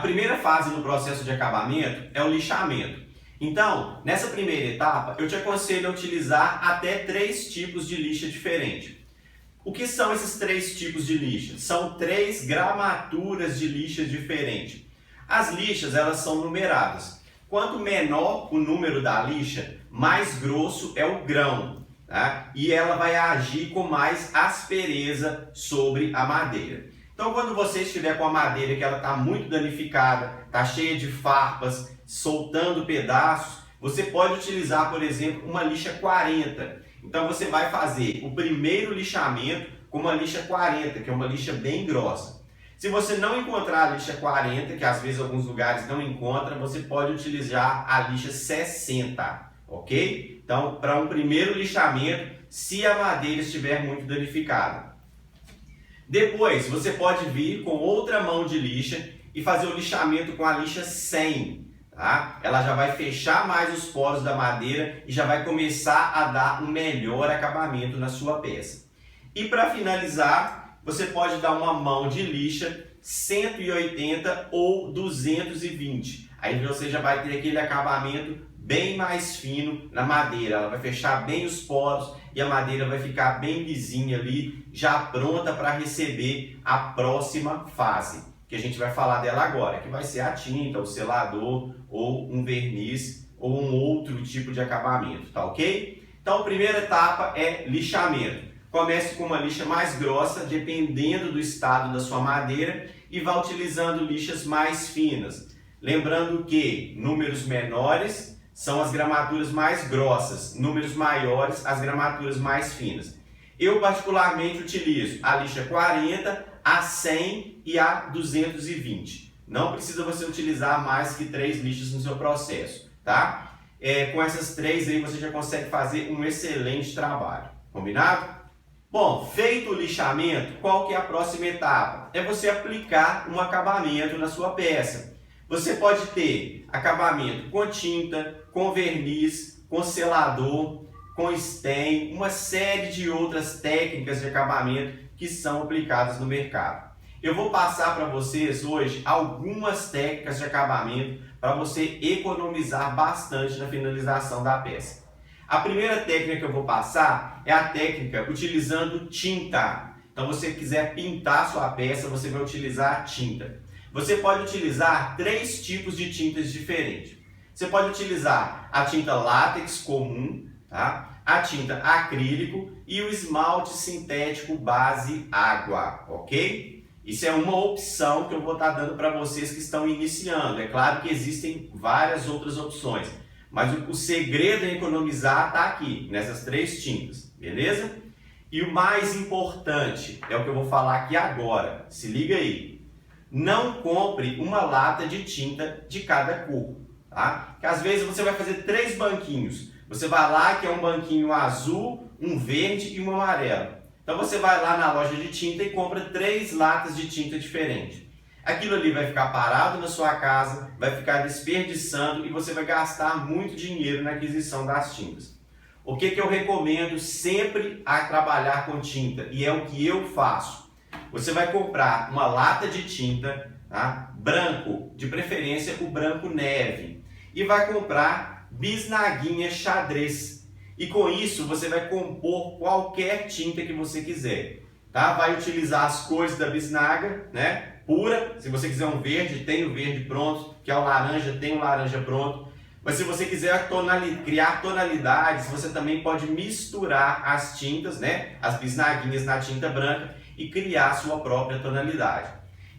primeira fase do processo de acabamento é o lixamento. Então, nessa primeira etapa, eu te aconselho a utilizar até 3 tipos de lixa diferentes. O que são esses 3 tipos de lixa? São 3 gramaturas de lixas diferentes. As lixas, elas são numeradas. Quanto menor o número da lixa, mais grosso é o grão, tá? E ela vai agir com mais aspereza sobre a madeira. Então, quando você estiver com a madeira que ela está muito danificada, está cheia de farpas, soltando pedaços, você pode utilizar, por exemplo, uma lixa 40. Então, você vai fazer o primeiro lixamento com uma lixa 40, que é uma lixa bem grossa. Se você não encontrar a lixa 40, que às vezes alguns lugares não encontram, você pode utilizar a lixa 60, ok? Então, para um primeiro lixamento, se a madeira estiver muito danificada. Depois, você pode vir com outra mão de lixa e fazer o lixamento com a lixa 100. Tá? Ela já vai fechar mais os poros da madeira e já vai começar a dar um melhor acabamento na sua peça. E para finalizar, você pode dar uma mão de lixa 180 ou 220. Aí você já vai ter aquele acabamento bem mais fino na madeira. Ela vai fechar bem os poros e a madeira vai ficar bem lisinha ali, já pronta para receber a próxima fase, que a gente vai falar dela agora, que vai ser a tinta, o selador, ou um verniz, ou um outro tipo de acabamento, tá ok? Então a primeira etapa é lixamento. Comece com uma lixa mais grossa, dependendo do estado da sua madeira, e vá utilizando lixas mais finas. Lembrando que números menores são as gramaturas mais grossas, números maiores, as gramaturas mais finas. Eu particularmente utilizo a lixa 40, a 100 e a 220. Não precisa você utilizar mais que 3 lixas no seu processo, tá? Com essas 3 aí você já consegue fazer um excelente trabalho, combinado? Bom, feito o lixamento, qual que é a próxima etapa? É você aplicar um acabamento na sua peça. Você pode ter acabamento com tinta, com verniz, com selador, com stain, uma série de outras técnicas de acabamento que são aplicadas no mercado. Eu vou passar para vocês hoje algumas técnicas de acabamento para você economizar bastante na finalização da peça. A primeira técnica que eu vou passar é a técnica utilizando tinta. Então, se você quiser pintar sua peça, você vai utilizar a tinta. Você pode utilizar 3 tipos de tintas diferentes. Você pode utilizar a tinta látex comum, tá? A tinta acrílico e o esmalte sintético base água, ok? Isso é uma opção que eu vou estar dando para vocês que estão iniciando. É claro que existem várias outras opções, mas o segredo em economizar está aqui, nessas 3 tintas, beleza? E o mais importante é o que eu vou falar aqui agora, se liga aí. Não compre uma lata de tinta de cada cor, tá? Porque às vezes você vai fazer 3 banquinhos. Você vai lá que é um banquinho azul, um verde e um amarelo. Então você vai lá na loja de tinta e compra 3 latas de tinta diferentes. Aquilo ali vai ficar parado na sua casa, vai ficar desperdiçando e você vai gastar muito dinheiro na aquisição das tintas. O que eu recomendo sempre a trabalhar com tinta, e é o que eu faço. Você vai comprar uma lata de tinta, tá? Branco, de preferência o branco neve, e vai comprar bisnaguinha xadrez. E com isso você vai compor qualquer tinta que você quiser, tá? Vai utilizar as cores da bisnaga, né? Pura. Se você quiser um verde, tem o verde pronto. Quer o laranja, tem o laranja pronto. Mas se você quiser criar tonalidades, você também pode misturar as tintas, né? As bisnaguinhas na tinta branca e criar a sua própria tonalidade.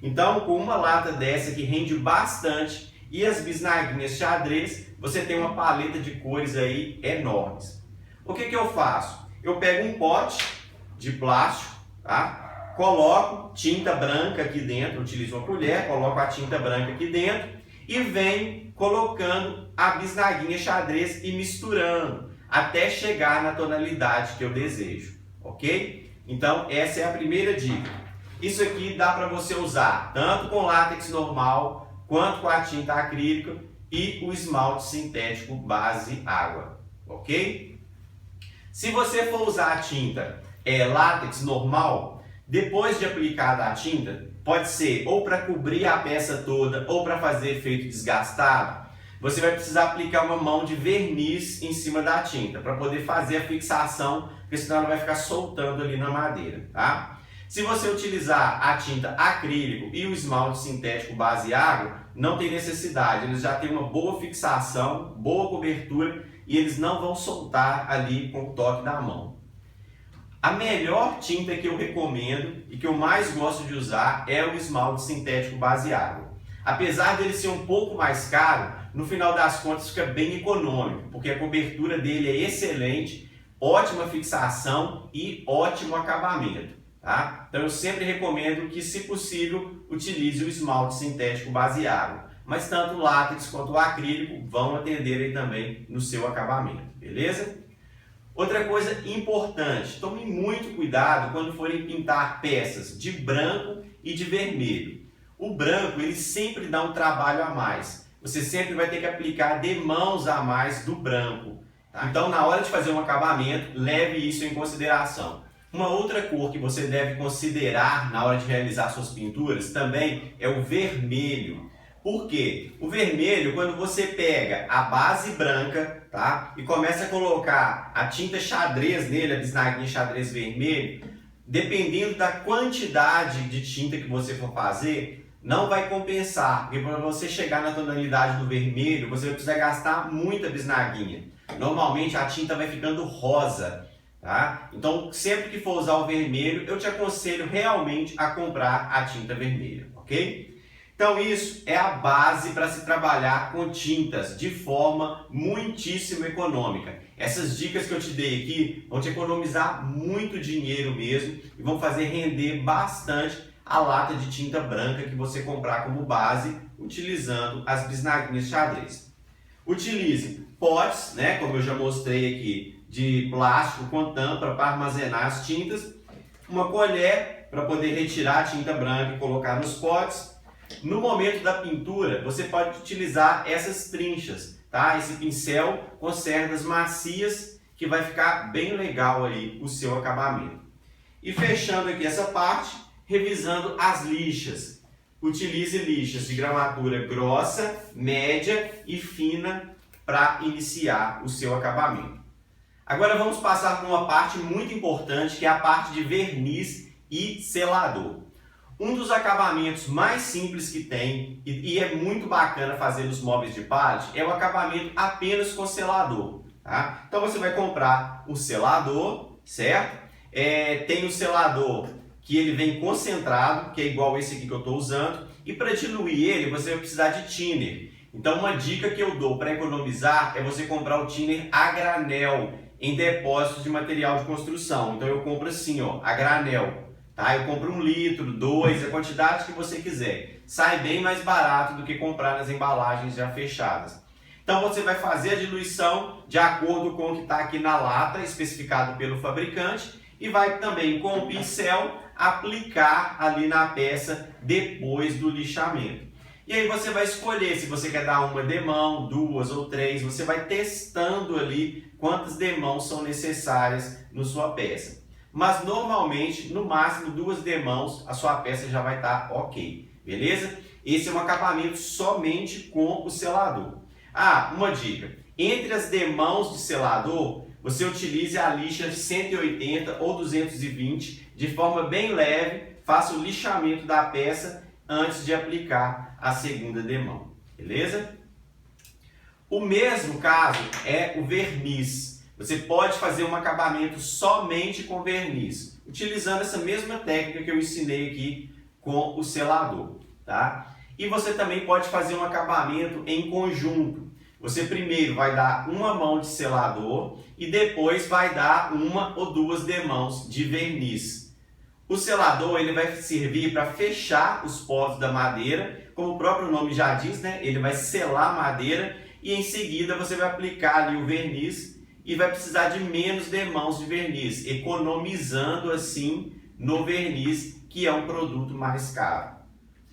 Então, com uma lata dessa que rende bastante e as bisnaguinhas xadrez, você tem uma paleta de cores aí enormes. O que eu faço? Eu pego um pote de plástico, tá? Coloco tinta branca aqui dentro, utilizo uma colher, coloco a tinta branca aqui dentro e venho colocando a bisnaguinha xadrez e misturando até chegar na tonalidade que eu desejo, ok? Então, essa é a primeira dica. Isso aqui dá para você usar tanto com látex normal, quanto com a tinta acrílica e o esmalte sintético base água, ok? Se você for usar a tinta látex normal, depois de aplicada a tinta, pode ser ou para cobrir a peça toda ou para fazer efeito desgastado, você vai precisar aplicar uma mão de verniz em cima da tinta para poder fazer a fixação, porque senão ela vai ficar soltando ali na madeira, tá? Se você utilizar a tinta acrílico e o esmalte sintético base água, não tem necessidade, eles já têm uma boa fixação, boa cobertura e eles não vão soltar ali com o toque da mão. A melhor tinta que eu recomendo e que eu mais gosto de usar é o esmalte sintético base água. Apesar dele ser um pouco mais caro, no final das contas fica bem econômico, porque a cobertura dele é excelente, ótima fixação e ótimo acabamento. Tá? Então eu sempre recomendo que, se possível, utilize o esmalte sintético base água. Mas tanto o látex quanto o acrílico vão atender aí também no seu acabamento, beleza? Outra coisa importante, tome muito cuidado quando forem pintar peças de branco e de vermelho. O branco ele sempre dá um trabalho a mais. Você sempre vai ter que aplicar demãos a mais do branco. Tá? Então na hora de fazer um acabamento, leve isso em consideração. Uma outra cor que você deve considerar na hora de realizar suas pinturas também é o vermelho. Por quê? O vermelho, quando você pega a base branca, tá? E começa a colocar a tinta xadrez nele, a bisnaguinha xadrez vermelho, dependendo da quantidade de tinta que você for fazer, não vai compensar. Porque para você chegar na tonalidade do vermelho, você vai precisar gastar muita bisnaguinha. Normalmente a tinta vai ficando rosa. Tá? Então, sempre que for usar o vermelho, eu te aconselho realmente a comprar a tinta vermelha, ok? Então, isso é a base para se trabalhar com tintas de forma muitíssimo econômica. Essas dicas que eu te dei aqui vão te economizar muito dinheiro mesmo e vão fazer render bastante a lata de tinta branca que você comprar como base, utilizando as bisnaguinhas xadrez. Utilize potes, né, como eu já mostrei aqui, de plástico com tampa para armazenar as tintas, uma colher para poder retirar a tinta branca e colocar nos potes. No momento da pintura, você pode utilizar essas trinchas, tá? Esse pincel com cerdas macias que vai ficar bem legal aí o seu acabamento. E fechando aqui essa parte, revisando as lixas. Utilize lixas de gramatura grossa, média e fina para iniciar o seu acabamento. Agora vamos passar por uma parte muito importante, que é a parte de verniz e selador. Um dos acabamentos mais simples que tem, e é muito bacana fazer nos móveis de pallet, é o acabamento apenas com selador. Tá? Então você vai comprar o selador, certo? Tem o selador que ele vem concentrado, que é igual esse aqui que eu estou usando, e para diluir ele você vai precisar de thinner. Então uma dica que eu dou para economizar é você comprar o thinner a granel, em depósitos de material de construção. Então eu compro assim, ó, a granel, tá? Eu compro 1 litro, 2, a quantidade que você quiser. Sai bem mais barato do que comprar nas embalagens já fechadas. Então você vai fazer a diluição de acordo com o que está aqui na lata, especificado pelo fabricante, e vai também com o pincel aplicar ali na peça depois do lixamento. E aí você vai escolher se você quer dar uma demão, 2 ou 3, você vai testando ali quantas demãos são necessárias na sua peça. Mas normalmente, no máximo 2 demãos, a sua peça já vai estar ok, beleza? Esse é um acabamento somente com o selador. Ah, uma dica, entre as demãos de selador, você utilize a lixa 180 ou 220 de forma bem leve, faça o lixamento da peça antes de aplicar a segunda demão, beleza? O mesmo caso é o verniz. Você pode fazer um acabamento somente com verniz, utilizando essa mesma técnica que eu ensinei aqui com o selador, tá? E você também pode fazer um acabamento em conjunto. Você primeiro vai dar uma mão de selador e depois vai dar 1 ou 2 demãos de verniz. O selador ele vai servir para fechar os poros da madeira, como o próprio nome já diz, né? Ele vai selar a madeira e em seguida você vai aplicar ali o verniz e vai precisar de menos demãos de verniz, economizando assim no verniz, que é um produto mais caro.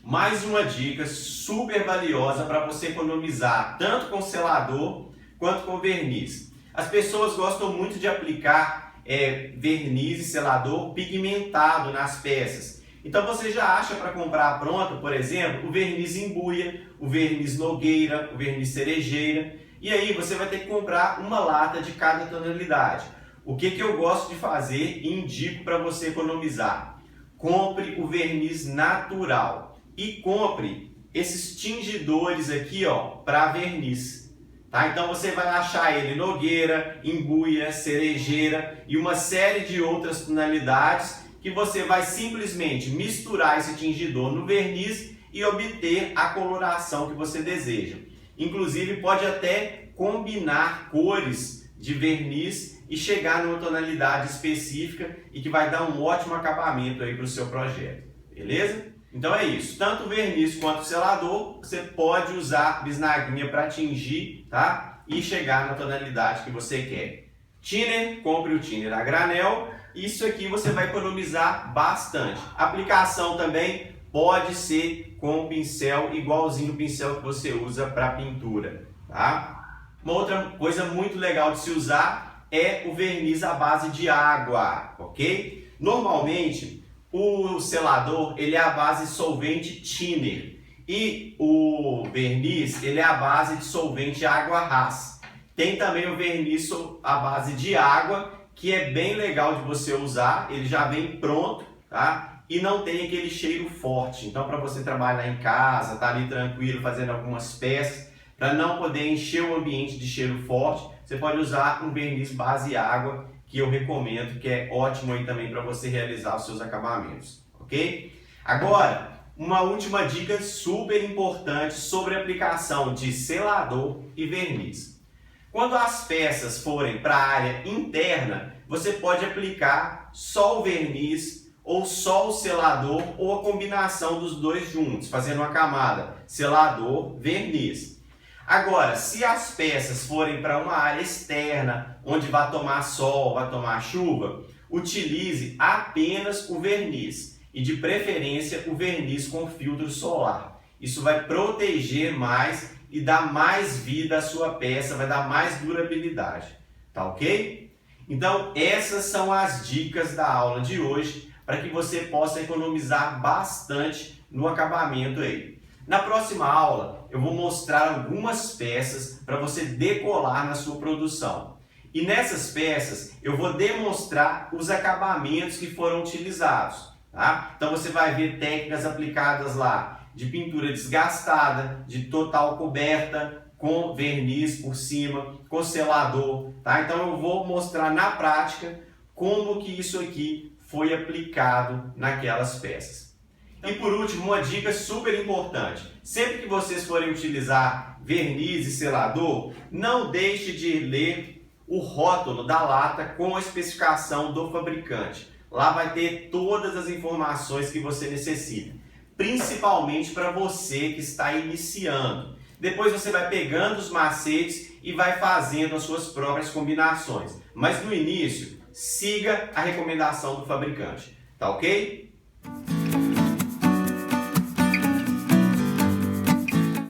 Mais uma dica super valiosa para você economizar tanto com selador quanto com verniz. As pessoas gostam muito de aplicar verniz e selador pigmentado nas peças. Então você já acha para comprar pronto, por exemplo, o verniz embuia, o verniz nogueira, o verniz cerejeira, e aí você vai ter que comprar uma lata de cada tonalidade. O que eu gosto de fazer e indico para você economizar? Compre o verniz natural e compre esses tingidores aqui, ó, para verniz. Tá? Então você vai achar ele nogueira, embuia, cerejeira e uma série de outras tonalidades que você vai simplesmente misturar esse tingidor no verniz e obter a coloração que você deseja. Inclusive pode até combinar cores de verniz e chegar numa tonalidade específica e que vai dar um ótimo acabamento aí para o seu projeto, beleza? Então é isso, tanto o verniz quanto o selador, você pode usar bisnaguinha para tingir, tá? E chegar na tonalidade que você quer. Thinner, compre o thinner a granel, isso aqui você vai economizar bastante. Aplicação também pode ser com o pincel igualzinho o pincel que você usa para pintura, tá? Uma outra coisa muito legal de se usar é o verniz à base de água, ok? Normalmente o selador ele é à base de solvente thinner e o verniz ele é à base de solvente água ras. Tem também o verniz à base de água, que é bem legal de você usar, ele já vem pronto, tá? E não tem aquele cheiro forte. Então, para você trabalhar em casa, tá ali tranquilo, fazendo algumas peças, para não poder encher o ambiente de cheiro forte, você pode usar um verniz base água, que eu recomendo, que é ótimo aí também para você realizar os seus acabamentos, ok? Agora, uma última dica super importante sobre a aplicação de selador e verniz. Quando as peças forem para a área interna, você pode aplicar só o verniz ou só o selador ou a combinação dos dois juntos, fazendo uma camada selador-verniz. Agora, se as peças forem para uma área externa, onde vai tomar sol, vai tomar chuva, utilize apenas o verniz e de preferência o verniz com filtro solar. Isso vai proteger mais e dar mais vida à sua peça, vai dar mais durabilidade, tá ok? Então essas são as dicas da aula de hoje para que você possa economizar bastante no acabamento aí. Na próxima aula eu vou mostrar algumas peças para você decolar na sua produção. E nessas peças eu vou demonstrar os acabamentos que foram utilizados, tá? Então você vai ver técnicas aplicadas lá de pintura desgastada, de total coberta, com verniz por cima, com selador, tá? Então eu vou mostrar na prática como que isso aqui foi aplicado naquelas peças. E por último, uma dica super importante. Sempre que vocês forem utilizar verniz e selador, não deixe de ler o rótulo da lata com a especificação do fabricante. Lá vai ter todas as informações que você necessita, principalmente para você que está iniciando. Depois você vai pegando os macetes e vai fazendo as suas próprias combinações. Mas no início, siga a recomendação do fabricante, tá ok?